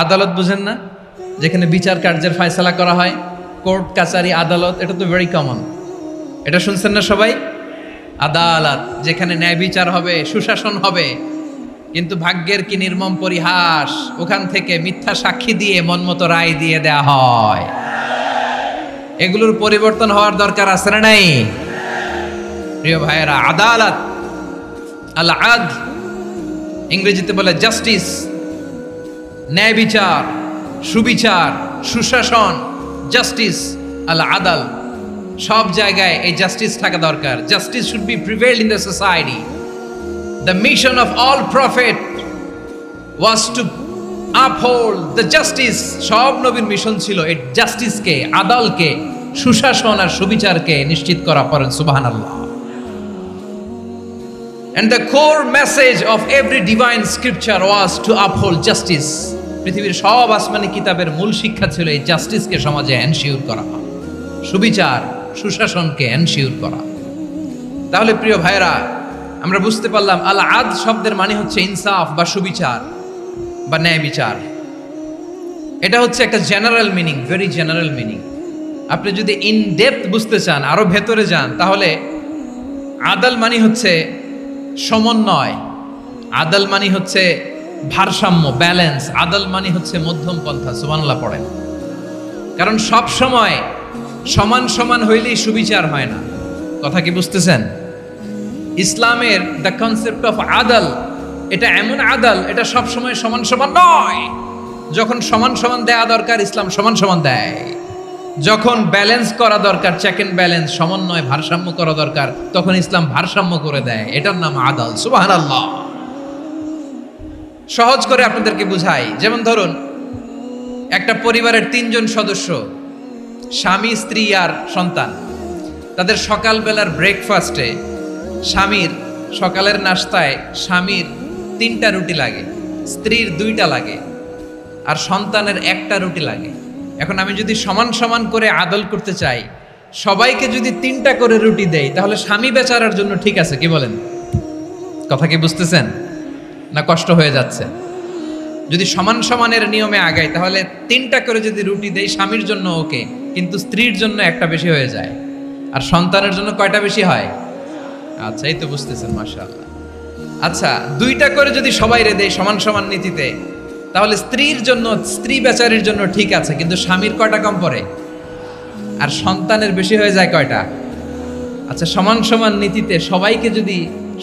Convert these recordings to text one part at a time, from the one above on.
আদালত বুঝেন না, যেখানে বিচার কার্যের ফয়সালা করা হয়, কোর্ট কাছারি আদালত, এটা তো ভেরি কমন। এটা শুনছেন না সবাই? আদালত, যেখানে ন্যায় বিচার হবে, সুশাসন হবে। কিন্তু ভাগ্যের কি নির্মম পরিহাস, ওখান থেকে মিথ্যা সাক্ষী দিয়ে মনমতো রায় দিয়ে দেয়া হয়। এগুলোর পরিবর্তন হওয়ার দরকার আছে না নাই? প্রিয় ভাইয়েরা, আদালত, আল আদল, ইংরেজিতে বলে জাস্টিস, ন্যায় বিচার, সুবিচার, সুশাসন, জাস্টিস, আল আদল, সব জায়গায় এই জাস্টিস থাকা দরকার। Justice should be prevailed in the society. The mission of all prophet was to uphold the justice. সব নবীর মিশন ছিল এই জাস্টিসকে, আদালকে, সুশাসন আর সুবিচারকে নিশ্চিত করা। পড়েন সুবহানাল্লাহ। And the core message of every divine scripture was to uphold justice. পৃথিবীর সব আসমানি কিতাবের মূল শিক্ষা ছিল এই জাস্টিসকে সমাজে এনশিওর করা, সুবিচার, সুশাসনকে এনশিওর করা। তাহলে প্রিয় ভাইরা, আমরা বুঝতে পারলাম আল আদ শব্দের মানে হচ্ছে ইনসাফ বা সুবিচার বা ন্যায় বিচার। এটা হচ্ছে একটা general meaning, very general meaning. আপনি যদি ইন ডেপথ বুঝতে চান, আরো ভেতরে যান, তাহলে আদাল মানে হচ্ছে সমন্বয়, আদাল মানে হচ্ছে ভারসাম্য, ব্যালেন্স। আদাল মানে হচ্ছে মধ্যম পন্থা। সুবহানাল্লাহ পড়েন। কারণ সব সময় সমান সমান হইলেই সুবিচার হয় না। কথা কি বুঝতেছেন? ইসলামের দ্য কনসেপ্ট অফ আদাল, এটা এমন আদাল, এটা সব সময় সমান সমান নয়। যখন সমান সমান দেয়া দরকার, ইসলাম সমান সমান দেয়। যখন ব্যালেন্স করা দরকার, চেক এন্ড ব্যালেন্স, সমন্বয়, ভারসাম্য করা দরকার, তখন ইসলাম ভারসাম্য করে দেয়। এটার নাম আদাল। সুবহানাল্লাহ। সহজ করে আপনাদেরকে বুঝাই। যেমন ধরুন, একটা পরিবারের 3 জন সদস্য, স্বামী, স্ত্রী আর সন্তান। তাদের সকালবেলার ব্রেকফাস্টে, স্বামীর সকালের নাস্তায় স্বামীর 3টা রুটি লাগে, স্ত্রীর 2টা লাগে, আর সন্তানের 1টা রুটি লাগে। এখন আমি যদি সমান সমান করে আদল করতে চাই, সবাইকে যদি 3টা করে রুটি দেই, তাহলে স্বামী বেচারার জন্য ঠিক আছে? কি বলেন? কথা কি বুঝতেছেন না কষ্ট হয়ে যাচ্ছে? যদি সমান সমানের নিয়মে আগাই, তাহলে 3টা করে যদি রুটি দেই, স্বামীর জন্য ওকে, কিন্তু স্ত্রীর জন্য 1টা বেশি হয়ে যায়। আর সন্তানের জন্য কয়টা বেশি হয়? আচ্ছা, এই তো বুঝতেছেন, মাশাআল্লাহ। আচ্ছা, 2টা করে যদি সবাই দেয় সমান সমান নীতিতে, তাহলে স্ত্রীর জন্য, স্ত্রী বেচারির জন্য ঠিক আছে, কিন্তু স্বামীর কয়টা কম পড়ে? আর সন্তানের বেশি হয়ে যায় কয়টা? আচ্ছা, সমান সমান নীতিতে সবাইকে যদি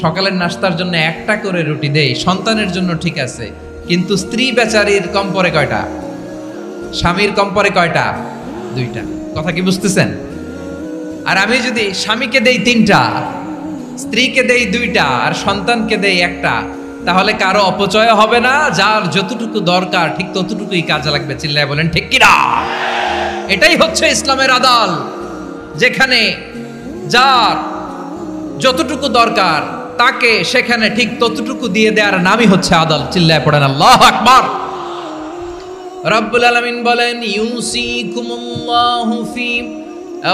সকালের নাস্তার জন্য 1টা করে রুটি দেই, সন্তানের জন্য ঠিক আছে, কিন্তু স্ত্রী বেচারির কম পড়ে কয়টা? স্বামীর কম পড়ে কয়টা? 2টা। কথা কি বুঝতেছেন? আর আমি যদি স্বামীকে দেই 3টা, স্ত্রীকে দেই 2টা, আর সন্তানকে দেই 1টা, তাহলে কারো অপচয় হবে না। যার যতটুকু দরকার ঠিক ততটুকুই কাজে লাগবে। চিল্লায় বলেন ঠিক কিনা? এটাই হচ্ছে ইসলামের আদাল, যেখানে যার যতটুকু দরকার তাকে সেখানে ঠিক ততটুকু দিয়ে দেওয়ার নামই হচ্ছে আদাল। চিল্লায় পড়েন আল্লাহু আকবার। রব্বুল আলামিন বলেন, ইউসিকুমুল্লাহু ফি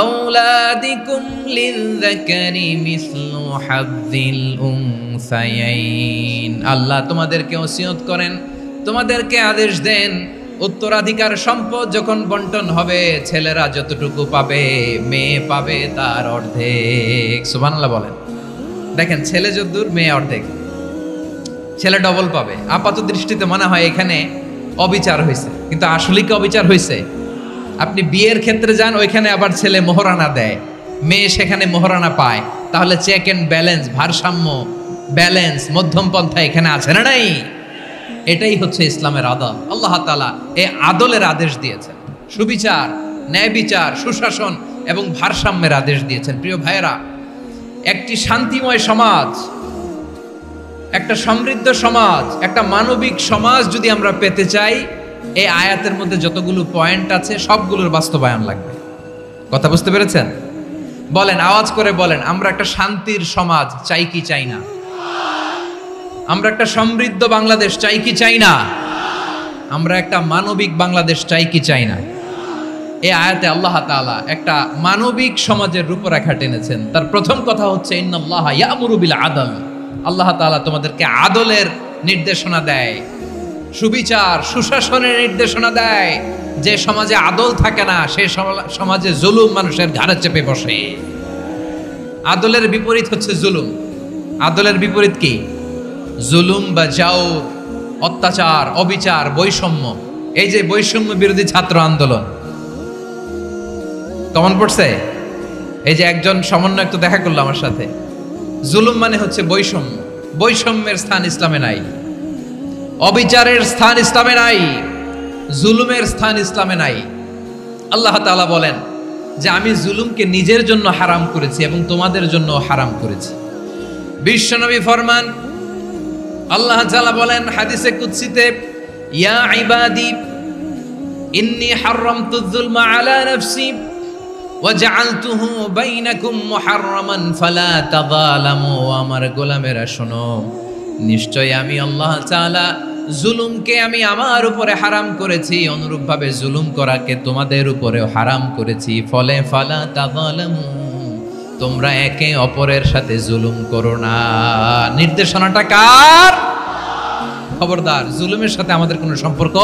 আওলাদিকুম লিযযাকারি মিসলু হাযযিল উনসায়াইন। আল্লাহ তোমাদেরকে ওসিয়ত করেন, তোমাদেরকে আদেশ দেন, উত্তরাধিকার সম্পদ যখন বন্টন হবে, ছেলেরা যতটুকু পাবে, মেয়ে পাবে তার অর্ধেক। সুবহানাল্লাহ বলেন। দেখেন, ছেলে যতদূর, মেয়ে অর্ধেক। ছেলে ডবল পাবে। আপাত দৃষ্টিতে মনে হয় এখানে অবিচার হয়েছে, কিন্তু আসলে কি অবিচার হয়েছে? আপনি বিয়ের ক্ষেত্রে যান, ওইখানে আবার ছেলে মোহরানা দেয়, মেয়ে সেখানে মোহরানা পায়। তাহলে চেক এন্ড ব্যালেন্স, ভারসাম্য, ব্যালেন্স, মধ্যম পন্থা এখানে আছে না নাই? এটাই হচ্ছে ইসলামের আদল। আল্লাহ তাআলা এই আদলের আদেশ দিয়েছেন, সুবিচার, ন্যায় বিচার, সুশাসন এবং ভারসাম্যের আদেশ দিয়েছেন। প্রিয় ভাইয়েরা, একটি শান্তিময় সমাজ, একটা সমৃদ্ধ সমাজ, একটা মানবিক সমাজ যদি আমরা পেতে চাই, এই আয়াতের মধ্যে যতগুলো পয়েন্ট আছে সবগুলোর বাস্তবায়ন লাগবে। কথা বুঝতে পেরেছেন? বলেন, আওয়াজ করে বলেন, আমরা একটা শান্তির সমাজ চাই কি চাই না? আমরা একটা সমৃদ্ধ বাংলাদেশ চাই কি চাই না? আমরা একটা মানবিক বাংলাদেশ চাই কি চাই না? এই আয়াতে আল্লাহ তাআলা একটা মানবিক সমাজের রূপরেখা টেনেছেন। তার প্রথম কথা হচ্ছে, ইন্নাল্লাহা ইয়ামুরু বিল আদল। আল্লাহ তাআলা তোমাদেরকে আদলের নির্দেশনা দেয়, সুবিচার সুশাসনের নির্দেশনা দেয়। যে সমাজে আদল থাকে না সে সমাজে জুলুম মানুষের ঘাড়ে চেপে বসে। আদলের বিপরীত হচ্ছে জুলুম। আদলের বিপরীত কি? জুলুম বা জাওর, অত্যাচার, অবিচার, বৈষম্য। এই যে বৈষম্য বিরোধী ছাত্র আন্দোলন কেমন পড়ছে? এই যে একজন সমন্বয়ক তো দেখা করলো আমার সাথে। জুলুম মানে হচ্ছে বৈষম্য। বৈষম্যের স্থান ইসলামে নাই, অবিচারের স্থান ইসলামে নাই, জুলুমের স্থান ইসলামে নাই। আল্লাহ তাআলা বলেন যে আমি জুলুমকে নিজের জন্য হারাম করেছি এবং তোমাদের জন্য হারাম করেছি। বিশ্বনবী ফরমান, আল্লাহ তাআলা বলেন হাদিসে কুদসিতে, ইয়া ইবাদি ইন্নী হারামতুয যুলমা আলা নাফসি ওয়া জাআলতুহু বাইনাকুম মুহাররামান ফালা তাযালামু। আমার গোলামেরা শোনো, নিশ্চয় আমি আল্লাহ তাআলা জুলুমকে আমি আমার উপরে হারাম করেছি, অনুরূপভাবে জুলুম করাকে তোমাদের উপরেও হারাম করেছি। ফলে ফালা তাযালামু, তোমরা একে অপরের সাথে জুলুম করো না। নির্দেশনাটা কার? খবরদার, জুলুমের সাথে আমাদের কোনো সম্পর্ক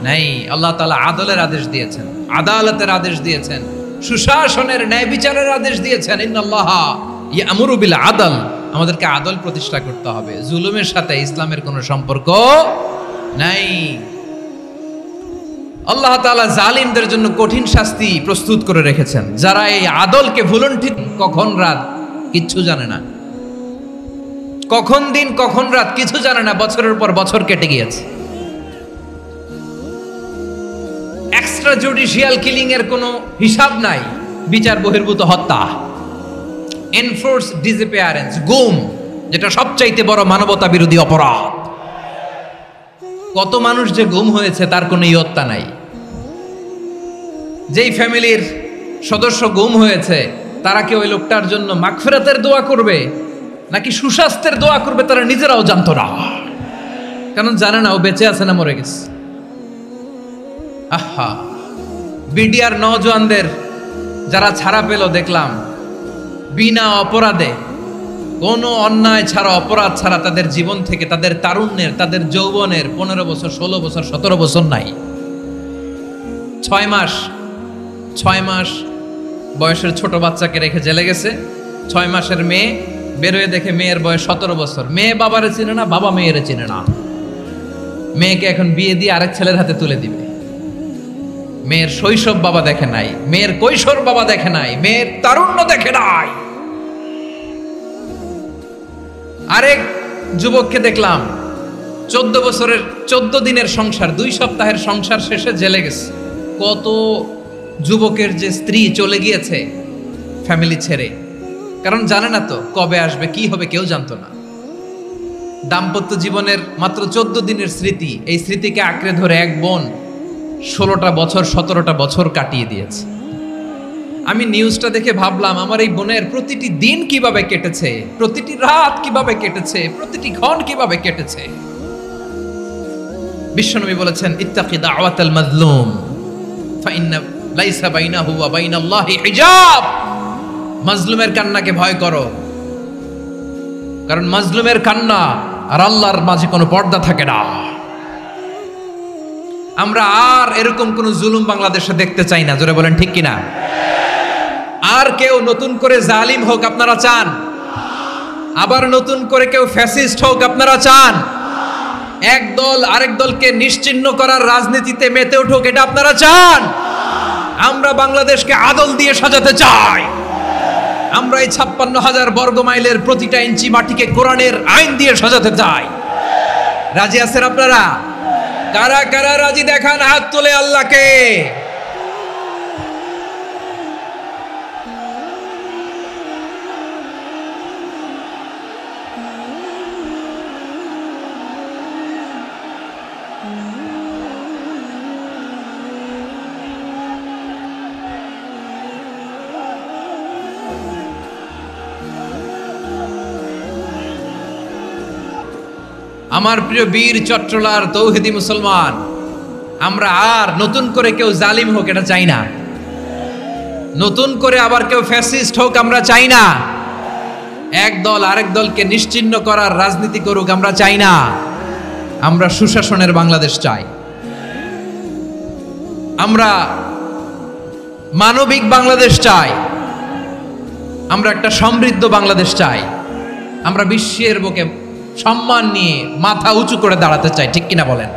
নাই। আল্লাহ তাআলা আদলের আদেশ দিয়েছেন, আদালতের আদেশ দিয়েছেন, সুশাসনের, ন্যায় বিচারের আদেশ দিয়েছেন। ইন্নাল্লাহা ইয়ামুরু বিল আদল, আমাদেরকে আদল প্রতিষ্ঠা করতে হবে। জুলুমের সাথে ইসলামের কোনো সম্পর্ক নাই। আল্লাহ তাআলা জালিমদের জন্য কঠিন শাস্তি প্রস্তুত করে রেখেছেন। যারা এই আদলকে ভুলন্ঠিত, কখন রাত কিচ্ছু জানে না, কখন দিন কখন রাত কিছু জানে না, বছরের পর বছর কেটে গিয়েছে। এক্সট্রা জুডিশিয়াল কিলিং এর কোনো হিসাব নাই, বিচার বহির্ভূত হত্যা, এনফোর্স ডিসঅ্যাপিয়ারেন্স, গুম, যেটা সবচাইতে বড় মানবতা বিরোধী অপরাধ। কত মানুষ যে গুম হয়েছে তার কোনো ইয়ত্তা নাই। যেই ফ্যামিলির সদস্য গুম হয়েছে তারা কি ওই লোকটার জন্য মাগফিরাতের দোয়া করবে নাকি সুস্বাস্থ্যের দোয়া করবে তারা নিজেরাও জানতো না, কারণ জানে না ও বেঁচে আছে না মরে গেছে। আহা, বিডিআর নওজোয়ানদের যারা ছাড়া পেল দেখলাম, বিনা অপরাধে, কোনো অন্যায় ছাড়া, অপরাধ ছাড়া তাদের জীবন থেকে, তাদের তারুণ্যের, তাদের যৌবনের 15 বছর, 16 বছর, 17 বছর নাই। 6 মাস বয়সের ছোট বাচ্চাকে রেখে জেলে গেছে। 6 মাসের মেয়ে বেরোয় দেখে মেয়ের বয়স 17 বছর। মেয়ে বাবারে চিনে না, বাবা মেয়েরে চিনে না। মেয়েকে এখন বিয়ে দিয়ে আরেক ছেলের হাতে তুলে দিবে। মেয়ের শৈশব বাবা দেখে নাই, মেয়ের কৈশোর বাবা দেখে নাই, মেয়ের তারুণ্য দেখে নাই। আরেক যুবককে দেখলাম 14 বছরের 14 দিনের সংসার, 2 সপ্তাহের সংসার শেষে জেলে গেছে। কত যুবকের যে স্ত্রী চলে গিয়েছে ফ্যামিলি ছেড়ে, কারণ জানে না তো কবে আসবে, কি হবে, কেউ জানতো না। দাম্পত্য জীবনের মাত্র 14 দিনের স্মৃতি, এই স্মৃতিকে আঁকড়ে ধরে এক বোন 16টা বছর, 17টা বছর কাটিয়ে দিয়েছে। আমি নিউজটা দেখে ভাবলাম আমার এই বোনের প্রতিটি দিন কিভাবে কেটেছে, প্রতিটি রাত কিভাবে কেটেছে, প্রতিটি ক্ষণ কিভাবে কেটেছে। বিশ্বনবী বলেছেন, ইত্তাকি দাওয়াতাল মাজলুম ফাইন্না লাইসা বাইনাহু ওয়া বাইনাল্লাহি হিজাব। মাজলুমের কান্নাকে ভয় করো, কারণ মাজলুমের কান্না আর আল্লাহর মাঝে কোনো পর্দা থাকে না। আমরা আর এরকম কোন জুলুম বাংলাদেশে দেখতে চাই না। জোরে বলেন ঠিক কিনা? আর কেউ নতুন করে জালিম হোক আপনারা চান? আবার নতুন করে কেউ ফ্যাসিস্ট হোক আপনারা চান? এক দল আরেক দলকে নিশ্চিহ্ন করার রাজনীতিতে মেতে উঠুক এটা আপনারা চান? আমরা বাংলাদেশকে আদল দিয়ে সাজাতে চাই। আমরা এই 56,000 বর্গ মাইলের প্রতিটা ইঞ্চি মাটিকে কোরআনের আইন দিয়ে সাজাতে চাই। রাজি আছেন আপনারা? কারা কারা রাজি দেখান হাত তুলে আল্লাহকে। আমার প্রিয় বীর চট্টলার তৌহিদি মুসলমান, আমরা আর নতুন করে কেউ জালিম হোক এটা চাই না। নতুন করে আবার কেউ ফ্যাসিস্ট হোক আমরা চাই না। এক দল আরেক দলকে নিশ্চিহ্ন করার রাজনীতি করুক আমরা চাই না। আমরা সুশাসনের বাংলাদেশ চাই, আমরা মানবিক বাংলাদেশ চাই, আমরা একটা সমৃদ্ধ বাংলাদেশ চাই, আমরা বিশ্বের বুকে সম্মান নিয়ে মাথা উঁচু করে দাঁড়াতে চাই, ঠিক কিনা বলেন?